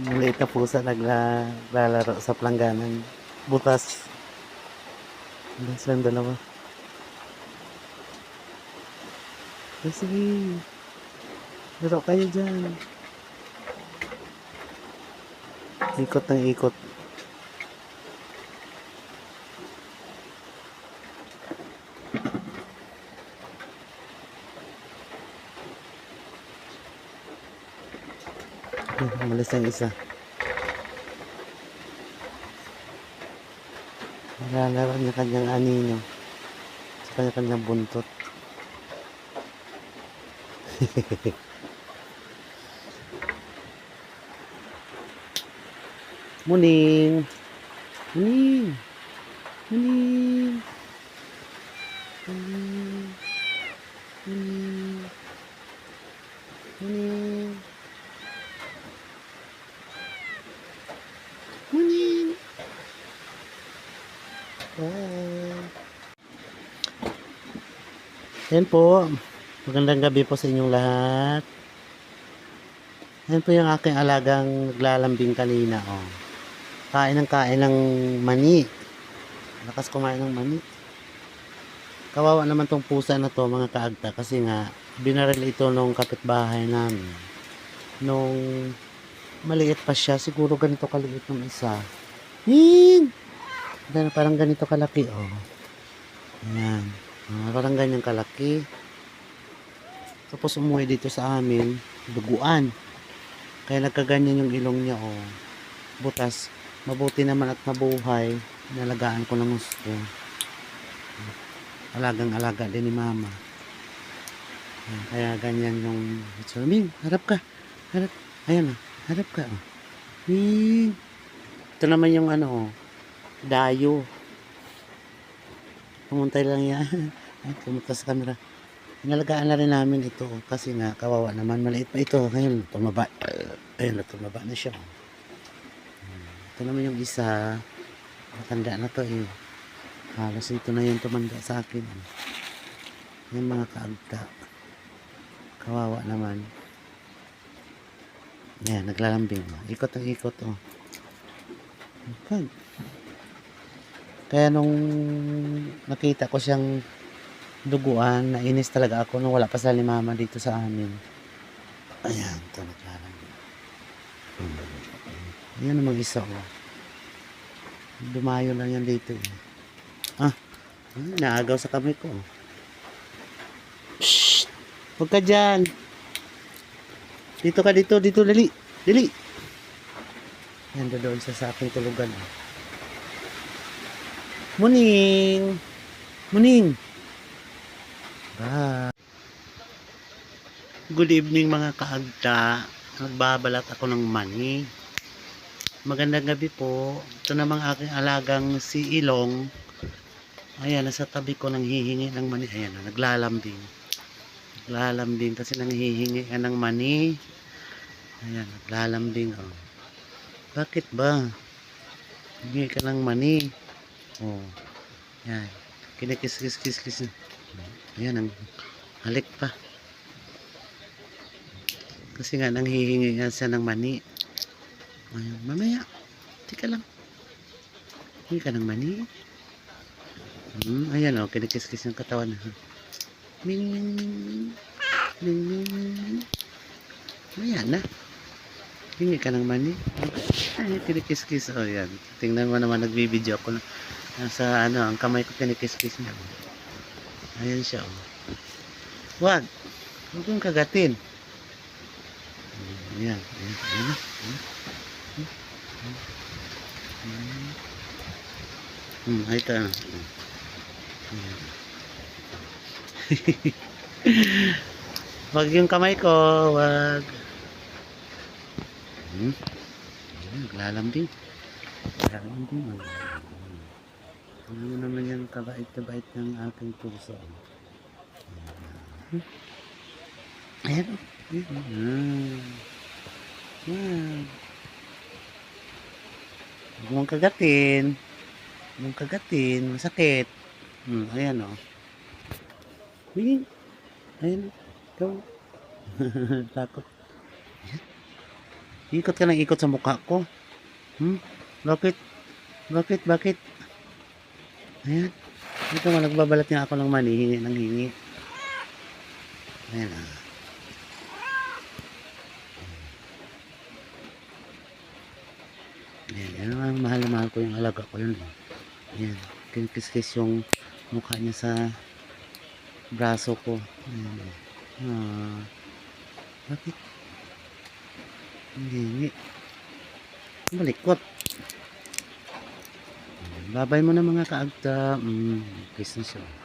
Maliit na pusa naglalaro sa plangganan. Butas. Butas lang dalawa. Sige. Laro kayo dyan. Ikot ng ikot. Umalis ang isa. Naglalaro niya kanyang anino. Sa kanyang buntot. Muning. Muning. Muning. Muning. Muning. Muning. Muning. Ayan po. Magandang gabi po sa inyong lahat. Ayan po yung aking alagang naglalambing kanina. Oh. Kain ng mani. Lakas kumain ng mani. Kawawa naman tong pusa na to mga kaagta. Kasi nga, binaril ito nung kapitbahay namin. Nung maliit pa siya. Siguro ganito kaliit ng isa. Hing! Parang ganito kalaki. Oh. Ayan. Parang ganyan kalaki. Tapos umuwi dito sa amin. Duguan. Kaya nagkaganyan yung ilong niya. Oh. Butas. Mabuti naman at mabuhay. Nalagaan ko ng gusto. Alagang-alaga din ni mama. Kaya ganyan yung Ming, harap ka. Harap. Ayan na. Harap ka. Oh. Ming. Ito naman yung ano. Dayo. Pumuntay lang yan. Ay, pumunta sa camera. Inalagaan na rin namin ito. Kasi nga, kawawa naman. Maliit pa ito. Ngayon, tumaba. Ayun, tumaba na siya. Ito naman yung isa. Matanda na to eh. Halos ito na yung tumanda sa akin. Yung mga kaagta. Kawawa naman. Yan, naglalambing. Ikot ang ikot. Oh. Kaya nung nakita ko siyang duguan, nainis talaga ako nung wala pa sa mama dito sa amin. Ayan, ito naglalambing. Ayan namang isa ko. Dumayo lang yan dito eh. Naagaw sa kamay ko. Shhh! Huwag ka dyan. Dito ka, dito, dali. Dali. Yan, doon sa aking tulugan. Muning. Muning. Bye. Good evening mga kaagta. Nagbabalat ako ng mani. Magandang gabi po. Ito namang aking alagang si Ilong. Ayan, nasa tabi ko nang hihingi ng mani. Ayan, naglalambing. Naglalambing kasi nang hihingi ng mani. Ayan, naglalambing. Oh. Bakit ba? Hihingi ka ng mani. Oh. Ayan. Kinikis-kis-kis-kis. Ayan, ang halik pa. Kasi nga nang hihingi siya ng mani. Ayan, mamaya. Tika lang. Hihingi ka ng mani. Ayan o, kinikis-kis yung katawan. Ming, ming, ming. Ming, ming, ming. Ayan na. Hingi ka ng mani. Ay, kinikis-kis. O, yan. Tingnan mo naman, nagbibideo ako. Nasa, ang kamay ko kinikis-kis niya. Ayan siya o. Wag. Huwag kong kagatin. Ayan. Ayan. Ayan. Ay, ito. Wag yung kamay ko, wag. Naglalambing. Naglalambing. Ano mo naman yung kabait-kabait ng aking puso. Ayan. Huwag mong kagatin. Huwag mong kagatin. Masakit. Ayan o. Ayan. Ikaw. Takot. Ikot ka ng ikot sa mukha ko. Hmm? Bakit? Bakit? Ayan. Ito nga, nagbabalat niya ako ng mani, hingi ng hingi. Ayan ah. Ayan, yan ang mahal na mahal ko yung alaga ko yun. Ayan, kinikis-kis yung mukha niya sa braso ko. Ayan. Ah, bakit? Hingi. Malikot. Babay mo na mga kaagta. Kiss na siya.